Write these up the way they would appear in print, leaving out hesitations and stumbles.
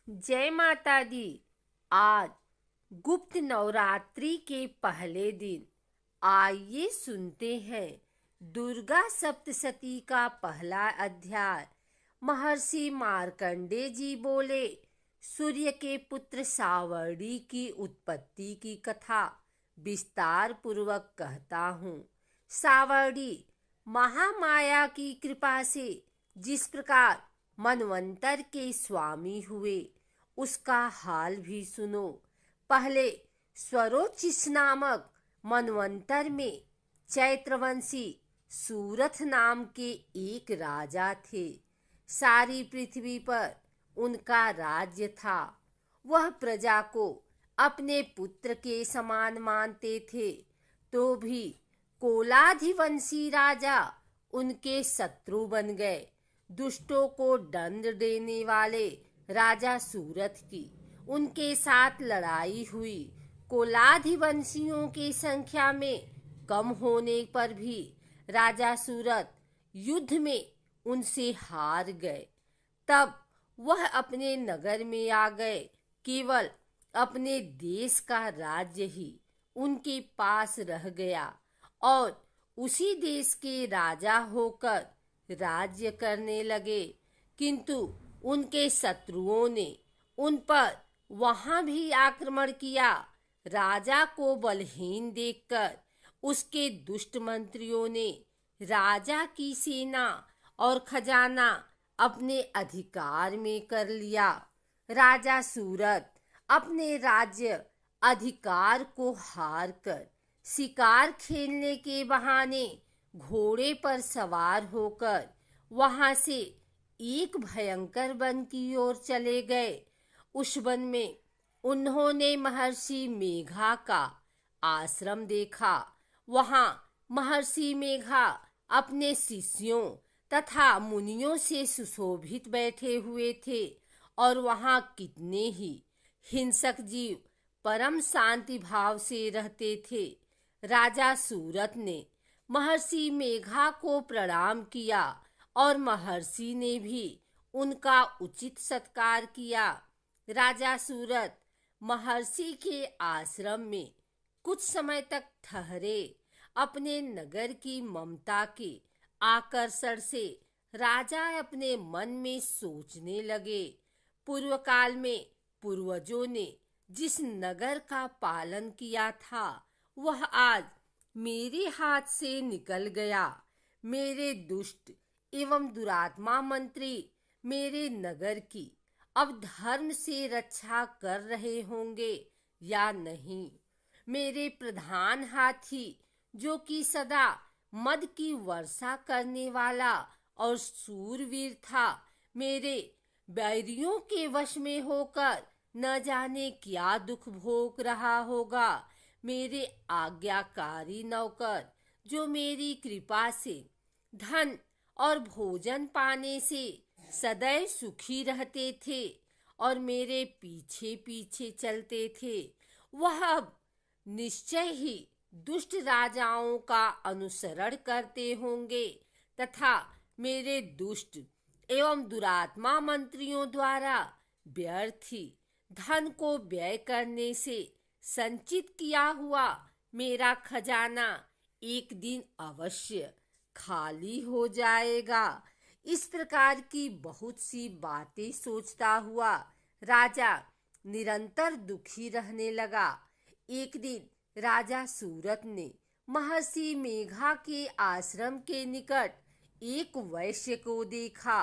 जय माता दी। आज गुप्त नवरात्रि के पहले दिन आइए सुनते हैं दुर्गा सप्तशती का पहला अध्याय। महर्षि मार्कंडे जी बोले, सूर्य के पुत्र सावर्णी की उत्पत्ति की कथा विस्तार पूर्वक कहता हूँ। सावर्णी महामाया की कृपा से जिस प्रकार मनवंतर के स्वामी हुए, उसका हाल भी सुनो। पहले स्वरोचिष नामक मनवंतर में चैत्रवंशी सूरथ नाम के एक राजा थे। सारी पृथ्वी पर उनका राज्य था। वह प्रजा को अपने पुत्र के समान मानते थे, तो भी कोलाधिवंशी राजा उनके शत्रु बन गए। दुष्टों को दंड देने वाले राजा सूरथ की उनके साथ लड़ाई हुई। कोलाधिवंशियों की संख्या में कम होने पर भी राजा सूरथ युद्ध में उनसे हार गए। तब वह अपने नगर में आ गए। केवल अपने देश का राज्य ही उनके पास रह गया और उसी देश के राजा होकर राज्य करने लगे। किंतु उनके शत्रुओं ने उन पर वहां भी आक्रमण किया। राजा को बलहीन देखकर उसके दुष्ट मंत्रियों ने राजा की सेना और खजाना अपने अधिकार में कर लिया। राजा सूरत अपने राज्य अधिकार को हार कर शिकार खेलने के बहाने घोड़े पर सवार होकर वहां से एक भयंकर वन की ओर चले गए। उस वन में उन्होंने महर्षि मेघा का आश्रम देखा। वहां महर्षि मेघा अपने शिष्यों तथा मुनियों से सुशोभित बैठे हुए थे और वहां कितने ही हिंसक जीव परम शांति भाव से रहते थे। राजा सूरत ने महर्षि मेघा को प्रणाम किया और महर्षि ने भी उनका उचित सत्कार किया। राजा सूरत महर्षि के आश्रम में कुछ समय तक ठहरे। अपने नगर की ममता के आकर्षण से राजा अपने मन में सोचने लगे, पूर्व काल में पूर्वजों ने जिस नगर का पालन किया था वह आज मेरे हाथ से निकल गया। मेरे दुष्ट एवं दुरात्मा मंत्री मेरे नगर की अब धर्म से रक्षा कर रहे होंगे या नहीं। मेरे प्रधान हाथी, जो कि सदा मद की वर्षा करने वाला और सूरवीर था, मेरे बैरियों के वश में होकर न जाने क्या दुख भोग रहा होगा। मेरे आज्ञाकारी नौकर, जो मेरी कृपा से धन और भोजन पाने से सदैव सुखी रहते थे और मेरे पीछे पीछे चलते थे, वह अब निश्चय ही दुष्ट राजाओं का अनुसरण करते होंगे तथा मेरे दुष्ट एवं दुरात्मा मंत्रियों द्वारा व्यर्थी धन को व्यय करने से संचित किया हुआ मेरा खजाना एक दिन अवश्य खाली हो जाएगा। इस प्रकार की बहुत सी बातें सोचता हुआ राजा निरंतर दुखी रहने लगा। एक दिन राजा सूरत ने महर्षि मेघा के आश्रम के निकट एक वैश्य को देखा।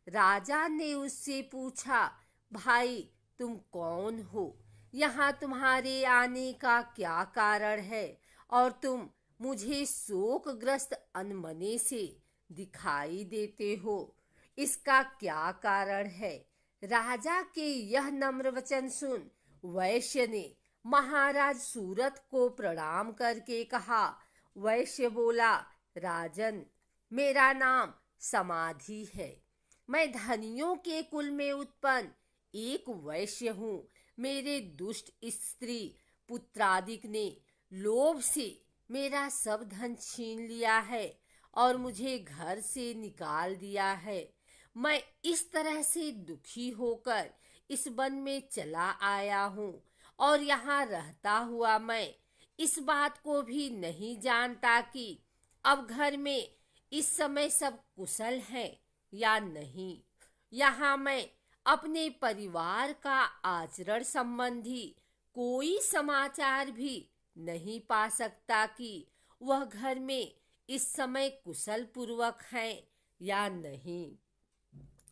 राजा ने उससे पूछा, भाई तुम कौन हो? यहाँ तुम्हारे आने का क्या कारण है और तुम मुझे शोकग्रस्त अनमने से दिखाई देते हो? इसका क्या कारण है? राजा के यह नम्र वचन सुन वैश्य ने महाराज सूरत को प्रणाम करके कहा। वैश्य बोला, राजन, मेरा नाम समाधि है। मैं धनियों के कुल में उत्पन्न एक वैश्य हूँ। मेरे दुष्ट स्त्री पुत्रादिक ने लोभ से मेरा सब धन छीन लिया है और मुझे घर से निकाल दिया है। मैं इस तरह से दुखी होकर इस वन में चला आया हूँ और यहाँ रहता हुआ मैं इस बात को भी नहीं जानता कि अब घर में इस समय सब कुशल है या नहीं। यहाँ मैं अपने परिवार का आचरण संबंधी कोई समाचार भी नहीं पा सकता कि वह घर में इस समय कुशल पूर्वक है या नहीं।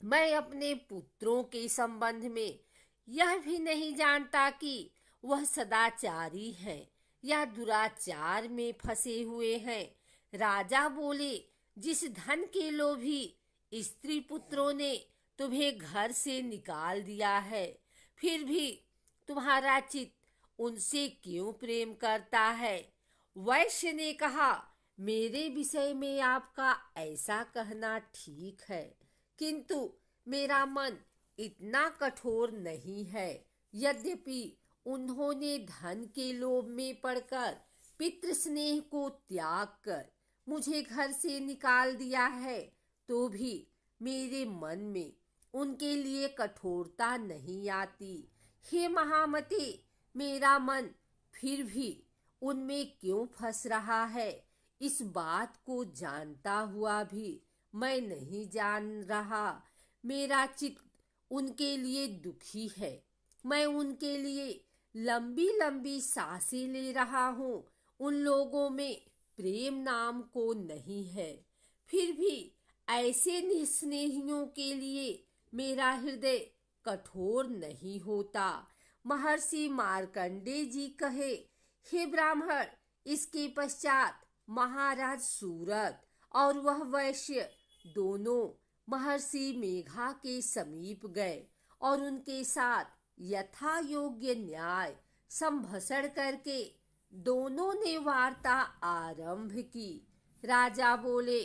मैं अपने पुत्रों के संबंध में यह भी नहीं जानता कि वह सदाचारी हैं या दुराचार में फंसे हुए हैं। राजा बोले, जिस धन के लोभी स्त्री पुत्रों ने तुम्हें घर से निकाल दिया है, फिर भी तुम्हारा चित्त उनसे क्यों प्रेम करता है? वैश्य ने कहा, मेरे विषय में आपका ऐसा कहना ठीक है, किंतु मेरा मन इतना कठोर नहीं है। यद्यपि उन्होंने धन के लोभ में पड़कर पितृ स्नेह को त्याग कर मुझे घर से निकाल दिया है, तो भी मेरे मन में उनके लिए कठोरता नहीं आती। हे महामते, मेरा मन फिर भी उनमें क्यों फंस रहा है, इस बात को जानता हुआ भी मैं नहीं जान रहा। मेरा चित्त उनके लिए दुखी है। मैं उनके लिए लंबी लंबी सांसें ले रहा हूँ। उन लोगों में प्रेम नाम को नहीं है। फिर भी ऐसे निस्नेहियों के लिए मेरा हृदय कठोर नहीं होता। महर्षि मार्कंडेय जी कहे, हे ब्राह्मण, इसके पश्चात महाराज सूरत और वह वैश्य दोनों महर्षि मेघा के समीप गए और उनके साथ यथा योग्य न्याय संभसण करके दोनों ने वार्ता आरंभ की। राजा बोले,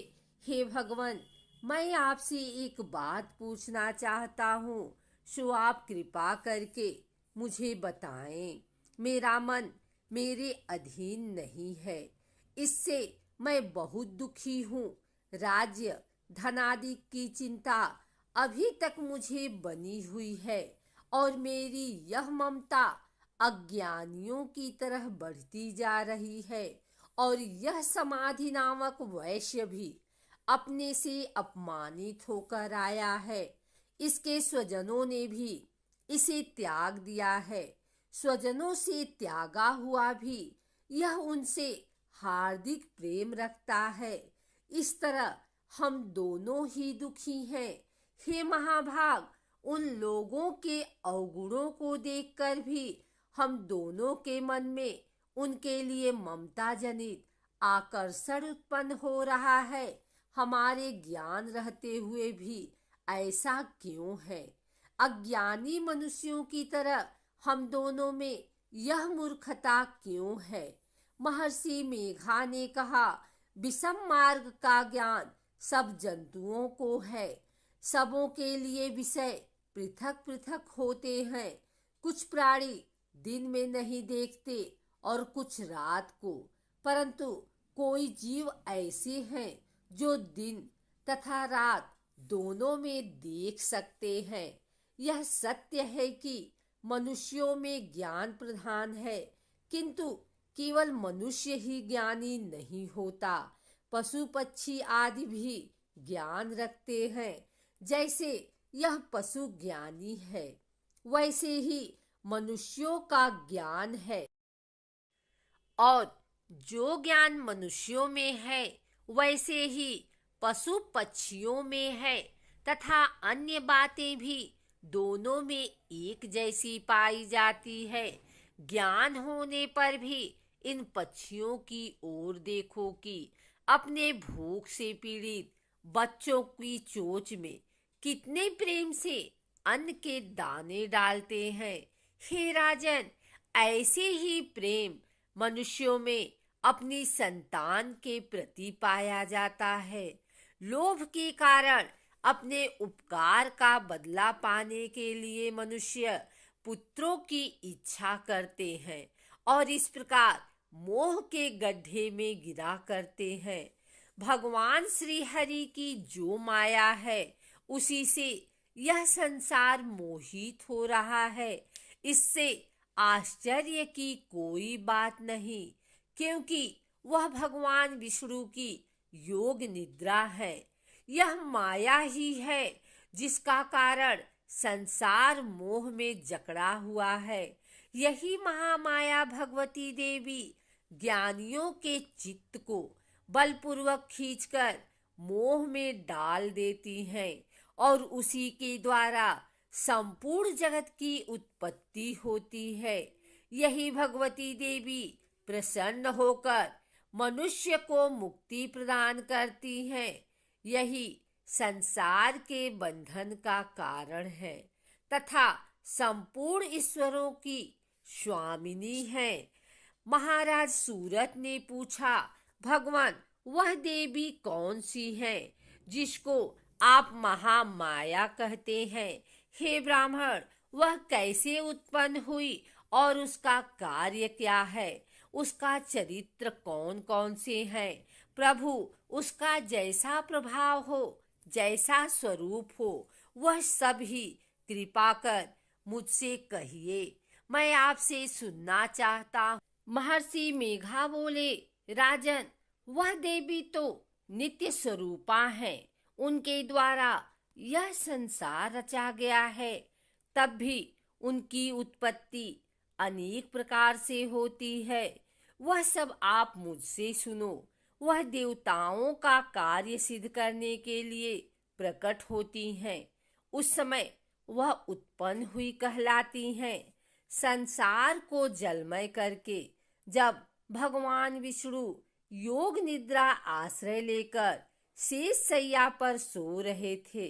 हे भगवान, मैं आपसे एक बात पूछना चाहता हूँ, सो आप कृपा करके मुझे बताएं। मेरा मन मेरे अधीन नहीं है, इससे मैं बहुत दुखी हूँ। राज्य धनादि की चिंता अभी तक मुझे बनी हुई है और मेरी यह ममता अज्ञानियों की तरह बढ़ती जा रही है। और यह समाधि नामक वैश्य भी अपने से अपमानित होकर आया है। इसके स्वजनों ने भी इसे त्याग दिया है। स्वजनों से त्यागा हुआ भी यह उनसे हार्दिक प्रेम रखता है। इस तरह हम दोनों ही दुखी हैं। हे महाभाग, उन लोगों के अवगुणों को देखकर भी हम दोनों के मन में उनके लिए ममता जनित आकर्षण उत्पन्न हो रहा है। हमारे ज्ञान रहते हुए भी ऐसा क्यों है? अज्ञानी मनुष्यों की तरह हम दोनों में यह मूर्खता क्यों है? महर्षि मेघा ने कहा, विषम मार्ग का ज्ञान सब जंतुओं को है। सबों के लिए विषय पृथक पृथक होते हैं। कुछ प्राणी दिन में नहीं देखते और कुछ रात को, परंतु कोई जीव ऐसे हैं जो दिन तथा रात दोनों में देख सकते हैं। यह सत्य है कि मनुष्यों में ज्ञान प्रधान है, किंतु केवल मनुष्य ही ज्ञानी नहीं होता। पशु पक्षी आदि भी ज्ञान रखते हैं। जैसे यह पशु ज्ञानी है, वैसे ही मनुष्यों का ज्ञान है। और जो ज्ञान मनुष्यों में है, वैसे ही पशु पक्षियों में है तथा अन्य बातें भी दोनों में एक जैसी पाई जाती है। ज्ञान होने पर भी इन पक्षियों की ओर देखो कि अपने भूख से पीड़ित बच्चों की चोंच में कितने प्रेम से अन्न के दाने डालते हैं। हे राजन, ऐसे ही प्रेम मनुष्यों में अपनी संतान के प्रति पाया जाता है। लोभ के कारण अपने उपकार का बदला पाने के लिए मनुष्य पुत्रों की इच्छा करते हैं और इस प्रकार मोह के गड्ढे में गिरा करते हैं। भगवान श्री हरि की जो माया है, उसी से यह संसार मोहित हो रहा है। इससे आश्चर्य की कोई बात नहीं, क्योंकि वह भगवान विष्णु की योग निद्रा है। यह माया ही है जिसका कारण संसार मोह में जकड़ा हुआ है। यही महामाया भगवती देवी ज्ञानियों के चित्त को बलपूर्वक खींचकर मोह में डाल देती हैं और उसी के द्वारा संपूर्ण जगत की उत्पत्ति होती है। यही भगवती देवी प्रसन्न होकर मनुष्य को मुक्ति प्रदान करती हैं। यही संसार के बंधन का कारण है तथा संपूर्ण ईश्वरों की स्वामिनी है। महाराज सूरत ने पूछा, भगवान वह देवी कौन सी है जिसको आप महामाया कहते हैं? हे ब्राह्मण, वह कैसे उत्पन्न हुई और उसका कार्य क्या है? उसका चरित्र कौन कौन से हैं? प्रभु, उसका जैसा प्रभाव हो, जैसा स्वरूप हो, वह सब ही कृपा कर मुझसे कहिए, मैं आपसे सुनना चाहता हूँ। महर्षि मेघा बोले, राजन, वह देवी तो नित्य स्वरूपा है। उनके द्वारा यह संसार रचा गया है। तब भी उनकी उत्पत्ति अनेक प्रकार से होती है। वह सब आप मुझसे सुनो। वह देवताओं का कार्य सिद्ध करने के लिए प्रकट होती हैं। उस समय वह उत्पन्न हुई कहलाती हैं। संसार को जलमय करके जब भगवान विष्णु योग निद्रा आश्रय लेकर शेष शैया पर सो रहे थे,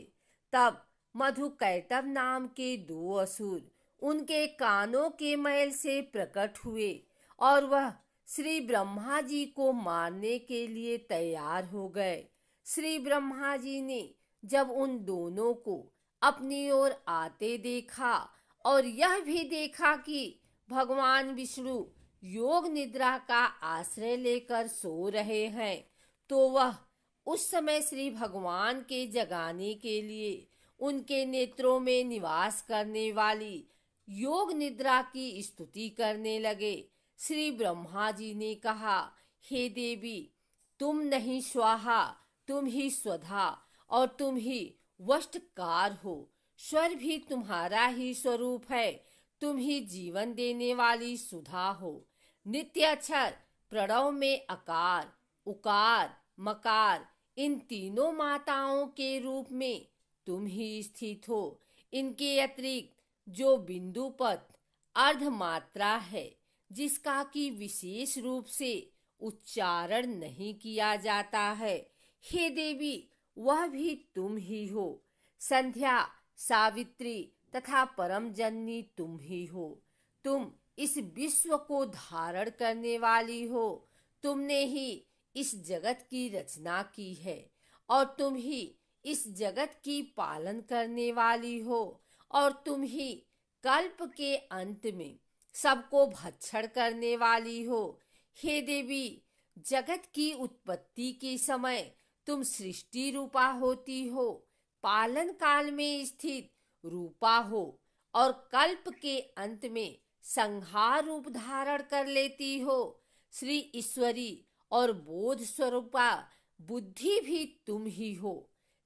तब मधुकैटभ नाम के दो असुर उनके कानों के मैल से प्रकट हुए और वह श्री ब्रह्मा जी को मारने के लिए तैयार हो गए। श्री ब्रह्मा जी ने जब उन दोनों को अपनी ओर आते देखा और यह भी देखा कि भगवान विष्णु योग निद्रा का आश्रय लेकर सो रहे हैं, तो वह उस समय श्री भगवान के जगाने के लिए उनके नेत्रों में निवास करने वाली योग निद्रा की स्तुति करने लगे। श्री ब्रह्मा जी ने कहा, हे देवी, तुम नहीं स्वाहा, तुम ही स्वधा और तुम ही वष्टकार हो। स्वर भी तुम्हारा ही स्वरूप है। तुम ही जीवन देने वाली सुधा हो। नित्य अक्षर प्रणव में अकार, उकार, मकार, इन तीनों माताओं के रूप में तुम ही स्थित हो। इनके अतिरिक्त जो बिंदुपत अर्ध मात्रा है, जिसका कि विशेष रूप से उच्चारण नहीं किया जाता है, हे देवी, वह भी तुम ही हो। संध्या, सावित्री तथा परम जननी तुम ही हो। तुम इस विश्व को धारण करने वाली हो। तुमने ही इस जगत की रचना की है और तुम ही इस जगत की पालन करने वाली हो और तुम ही कल्प के अंत में सबको भक्षण करने वाली हो। हे देवी, जगत की उत्पत्ति के समय तुम सृष्टि रूपा होती हो, पालन काल में स्थित रूपा हो और कल्प के अंत में संहार रूप धारण कर लेती हो। श्री ईश्वरी और बोध स्वरूपा बुद्धि भी तुम ही हो।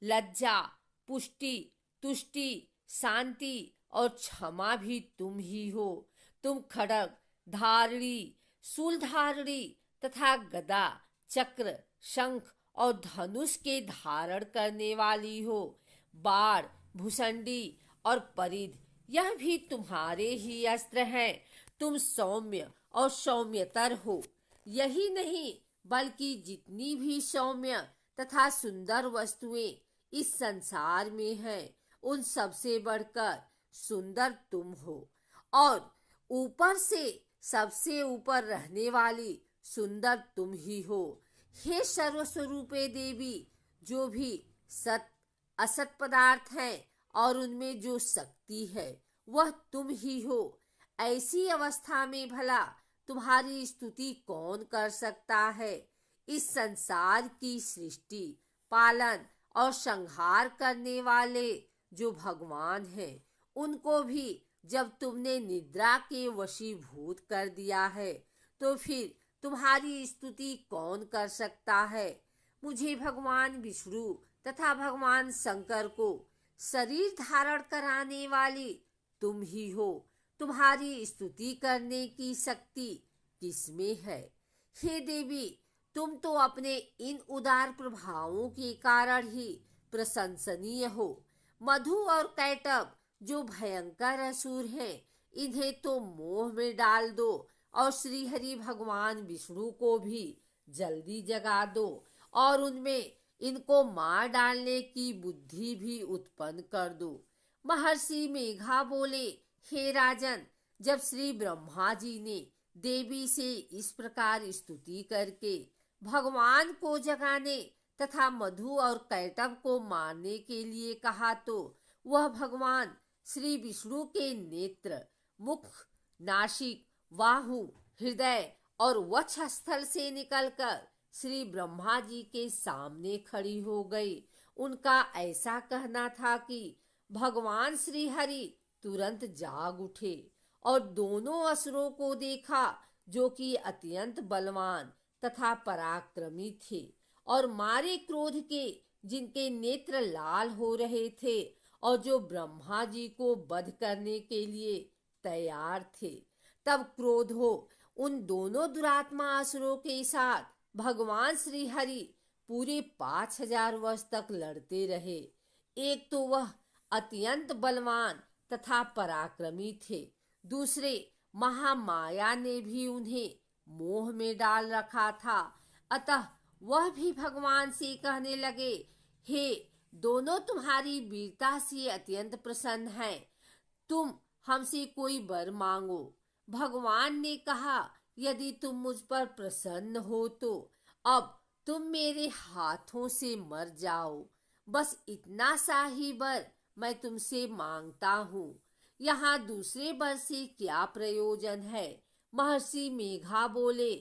लज्जा, पुष्टि, तुष्टि, शांति और क्षमा भी तुम ही हो। तुम खड्ग धारिणी, शूल धारिणी तथा गदा, चक्र, शंख और धनुष के धारण करने वाली हो। बाण, भुसंडी और परिध, यह भी तुम्हारे ही अस्त्र हैं। तुम सौम्य और सौम्यतर हो। यही नहीं, बल्कि जितनी भी सौम्य तथा सुंदर वस्तुएं इस संसार में हैं, उन सबसे बढ़कर सुंदर तुम हो और ऊपर से सबसे ऊपर रहने वाली सुंदर तुम ही हो। हे सर्वस्वरूपे देवी, जो भी सत असत पदार्थ हैं और उनमें जो शक्ति है, वह तुम ही हो। ऐसी अवस्था में भला तुम्हारी स्तुति कौन कर सकता है? इस संसार की सृष्टि, पालन और संहार करने वाले जो भगवान हैं, उनको भी जब तुमने निद्रा के वशीभूत कर दिया है, तो फिर तुम्हारी स्तुति कौन कर सकता है। मुझे भगवान विष्णु तथा भगवान शंकर को शरीर धारण कराने वाली तुम ही हो। तुम्हारी स्तुति करने की शक्ति किसमें है। हे देवी, तुम तो अपने इन उदार प्रभावों के कारण ही प्रशंसनीय हो। मधु और कैटब जो भयंकर असुर हैं, इन्हें तो मोह में डाल दो और श्री हरि भगवान विष्णु को भी जल्दी जगा दो और उनमें इनको मार डालने की बुद्धि भी उत्पन्न कर दो। महर्षि मेघा बोले, हे राजन, जब श्री ब्रह्मा जी ने देवी से इस प्रकार स्तुति करके भगवान को जगाने तथा मधु और कैटब को मारने के लिए कहा, तो वह भगवान श्री विष्णु के नेत्र, मुख, नासिक, बाहु, हृदय और वक्षस्थल से निकलकर श्री ब्रह्मा जी के सामने खड़ी हो गई। उनका ऐसा कहना था कि भगवान श्री हरि तुरंत जाग उठे और दोनों असुरों को देखा, जो कि अत्यंत बलवान तथा पराक्रमी थे और मारे क्रोध के, जिनके नेत्र लाल हो रहे थे और जो ब्रह्मा जी को वध करने के लिए तैयार थे। तब क्रोध हो उन दोनों दुरात्मा असुरों के साथ भगवान श्री हरि पूरे 5000 वर्ष तक लड़ते रहे। एक तो वह अत्यंत बलवान तथा पराक्रमी थे, दूसरे महामाया ने भी उन्हें मोह में डाल रखा था। अतः वह भी भगवान से कहने लगे, हे दोनों, तुम्हारी वीरता से अत्यंत प्रसन्न हैं, तुम हमसे कोई वर मांगो। भगवान ने कहा, यदि तुम मुझ पर प्रसन्न हो तो अब तुम मेरे हाथों से मर जाओ। बस इतना सा ही वर मैं तुमसे मांगता हूँ। यहाँ दूसरे वर से क्या प्रयोजन है। महर्षि मेघा बोले,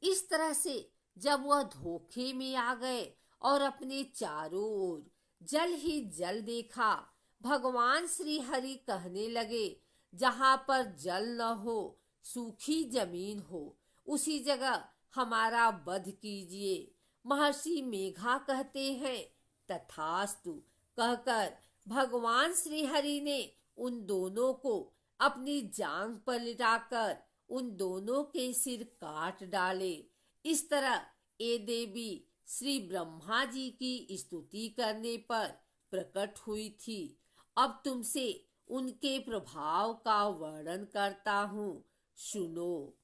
इस तरह से जब वह धोखे में आ गए और अपने चारों ओर जल ही जल देखा, भगवान श्री हरि कहने लगे, जहाँ पर जल न हो, सूखी जमीन हो, उसी जगह हमारा वध कीजिए। महर्षि मेघा कहते हैं, तथास्तु कहकर भगवान श्री हरि ने उन दोनों को अपनी जांघ पर लिटाकर उन दोनों के सिर काट डाले। इस तरह ये देवी श्री ब्रह्मा जी की स्तुति करने पर प्रकट हुई थी। अब तुमसे उनके प्रभाव का वर्णन करता हूँ, सुनो।